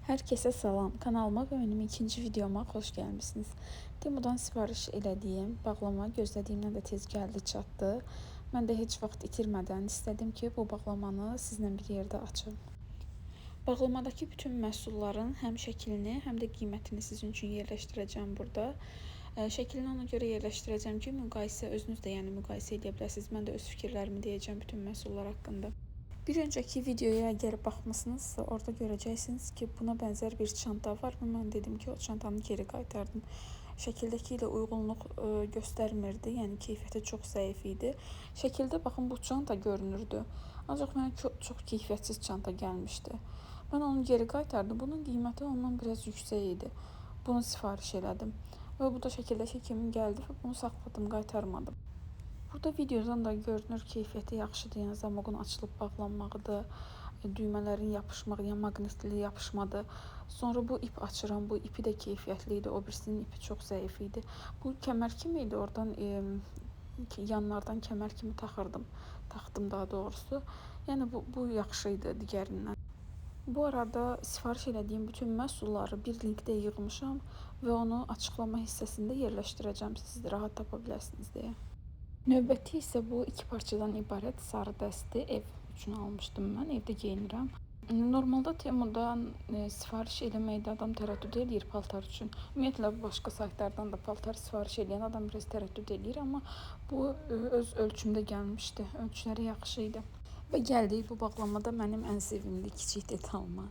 Herkese salam. Kanalıma və mənim ikinci videoma xoş gəlmisiniz. Temudan sifariş elədiyim bağlama gözlədiyimdən də tez gəldi, çatdı. Mən də heç vaxt itirmədən istədim ki, bu bağlamanı sizlə bir yerdə açım. Bağlamadakı bütün məhsulların həm şəklini, həm də qiymətini sizin üçün yerləşdirəcəm burada. Şəklini ona görə yerləşdirəcəm ki, müqayisə özünüz də müqayisə edə bilərsiniz. Mən də öz fikirlərimi deyəcəm bütün məhsullar haqqında. Bir önceki videoya əgər baxmısınızsa, orada görəcəksiniz ki, buna bənzər bir çanta var və mən dedim ki, o çantanı geri qaytardım. Şəkildəki ilə uyğunluq göstərmirdi, yəni keyfiyyəti çox zəif idi. Şəkildə baxın, bu çanta görünürdü. Ancaq mənə çox keyfiyyətsiz çanta gəlmişdi. Mən onu geri qaytardım. Bunun qiyməti ondan biraz yüksək idi. Bunu sifariş elədim. Və bu da şəkildəki kimi gəldi və bunu saxladım, qaytarmadım. Burada videodan da görünür keyfiyyəti yaxşıdır, yəni zamoqun açılıb bağlanmağıdır, düymələrin yapışmağı, yəni maqnitli yapışmadır. Sonra bu ip açıram, bu ipi də keyfiyyətli idi, o birisinin ipi çox zəif idi. Bu kəmər kimi idi, oradan yanlardan kəmər kimi taxdım daha doğrusu. Yəni bu yaxşı idi digərindən. Bu arada sifariş elədiyim bütün məhsulları bir linkdə yığmışam və onu açıqlama hissəsində yerləşdirəcəm, siz rahat tapa biləsiniz deyə. Növbəti isə bu iki parçadan ibarət sarı dəsti ev üçün almışdım mən, evdə geyinirəm. Normalda Temudan sifariş eləməkdə adam tərəddüd edir paltar üçün. Ümumiyyətlə başqa saytlardan da paltar sifariş edən adam biraz tərəddüd edir, amma bu öz ölçümdə gəlmişdi. Ölçüləri yaxşı idi. Və gəldik bu bağlamada mənim ən sevimli kiçik detalıma,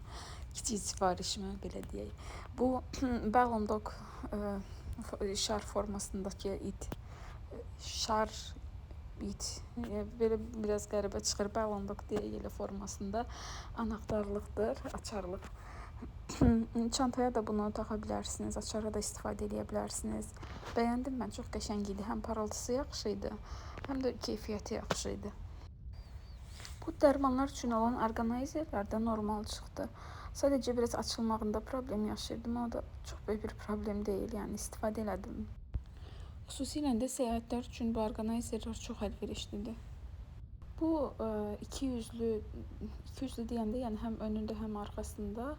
kiçik sifarişimə belə deyək. Bu Ballon d'Or şar formasındakı it. Şar it, belə biraz qəribə çıxır, Ballon d'Or deyə elə formasında anahtarlıqdır, açarlıq. Çantaya da bunu taxa bilərsiniz, açara da istifadə edə bilərsiniz. Bəyəndim mən, çox qəşəng idi, həm parıltısı yaxşı idi, həm də keyfiyyəti yaxşı idi. Bu dərmanlar üçün olan orqanayzerlər də normal çıxdı. Sadəcə biraz açılmağında problem yaşayırdım, o da çox böyük bir problem deyil, yəni istifadə elədim. Xüsusilə də səyahətlər üçün bu orqanayzerlər çox əlverişlidir. Bu iki yüzlü deyəndə, yəni həm önündə, həm arxasında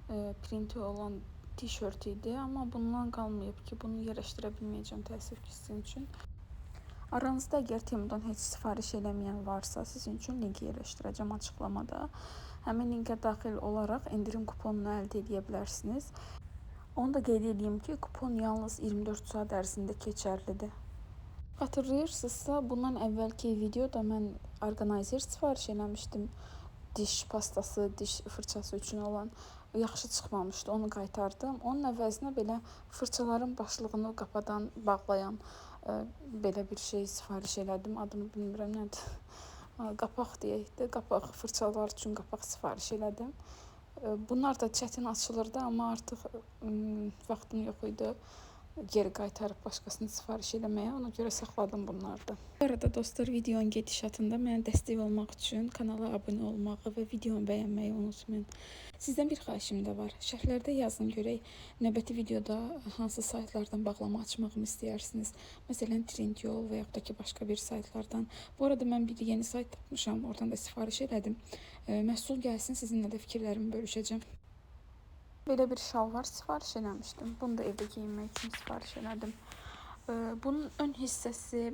printi olan tişört idi, amma bundan qalmayıb ki, bunu yerləşdirə bilməyəcəm təəssüf ki, sizin üçün. Aranızda əgər Temudan heç sifariş eləməyən varsa, sizin üçün link yerləşdirəcəm açıqlamada. Həmin linkə daxil olaraq endirim kuponunu əldə edə bilərsiniz. Onu da qeyd edeyim ki, kupon yalnız 24 saat ərzində keçərlidir. Xatırlayırsınızsa, bundan əvvəlki videoda mən orqanayzer sifariş eləmişdim. Diş pastası, diş fırçası üçün olan yaxşı çıxmamışdı, onu qaytardım. Onun əvəzinə belə fırçaların başlığını qapadan, bağlayan belə bir şey sifariş elədim. Adını bilmirəm nədir. Qapaq deyək də, qapaq, fırçalar üçün qapaq sifariş elədim. Bunlar da çətin açılırdı, amma artıq vaxtım yox idi geri qaytarıb başqasını sifariş eləməyə, ona görə saxladım bunları da. Bu arada dostlar, videonun gedişatında mənə dəstək olmaq üçün kanala abunə olmağı və videomu bəyənməyi unutmayın. Sizdən bir xahişim də var. Şərhlərdə yazın görək, növbəti videoda hansı saytlardan bağlama açmağımı istəyirsiniz. Məsələn, Trendyol və yaxud da ki, başqa bir saytlardan. Bu arada mən bir yeni sayt tapmışam, oradan da sifariş elədim. Məhsul gəlsin, sizinlə də fikirlərimi bölüşəcəm. Belə bir şalvar sifariş eləmişdim. Bunu da evdə geyinmək üçün sifariş elədim. Bunun ön hissəsi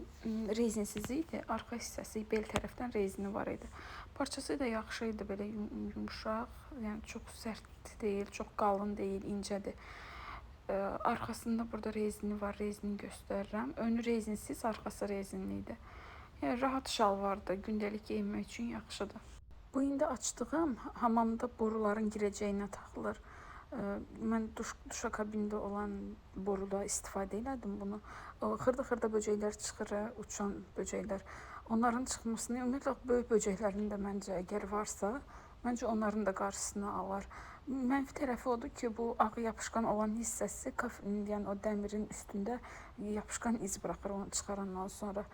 rezinsiz idi, arxa hissəsi bel tərəfdən rezini var idi. Parçası da yaxşı idi, belə yumuşaq, yəni çox sərt deyil, çox qalın deyil, incədir. Arxasında burada rezini var, rezini göstərirəm. Önü rezinsiz, arxası rezinli idi. Yəni rahat şalvardır, gündəlik geyinmək üçün yaxşıdır. Bu indi açdığım hamamda boruların girəcəyinə taxılır. Mən duşakabində olan boruda istifadə elədim bunu. Xırda böcəklər çıxır, uçan böcəklər. Onların çıxmasını, ümumiyyətlə böyük böcəklərin də məncə əgər varsa, məncə onların da qarşısını alar. Mənfi tərəfi odur ki, bu ağ yapışqan olan hissəsi, yəni o dəmirin üstündə yapışqan iz buraxır onu çıxarandan sonra.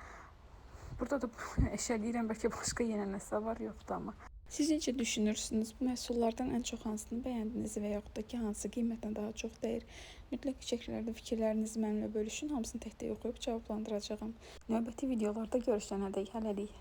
Burada da eşəliyirəm, bəlkə başqa yenə nəsə var, yoxdur amma. Siz necə düşünürsünüz? Bu məhsullardan ən çox hansını bəyəndiniz və yaxud da ki, hansı qiymətlə daha çox dəyir? Mütləq şəkillərdə fikirlərinizi mənimlə bölüşün, hamısını tək-tək oxuyub cavablandıracağam. Növbəti videolarda görüşənədək hələlik.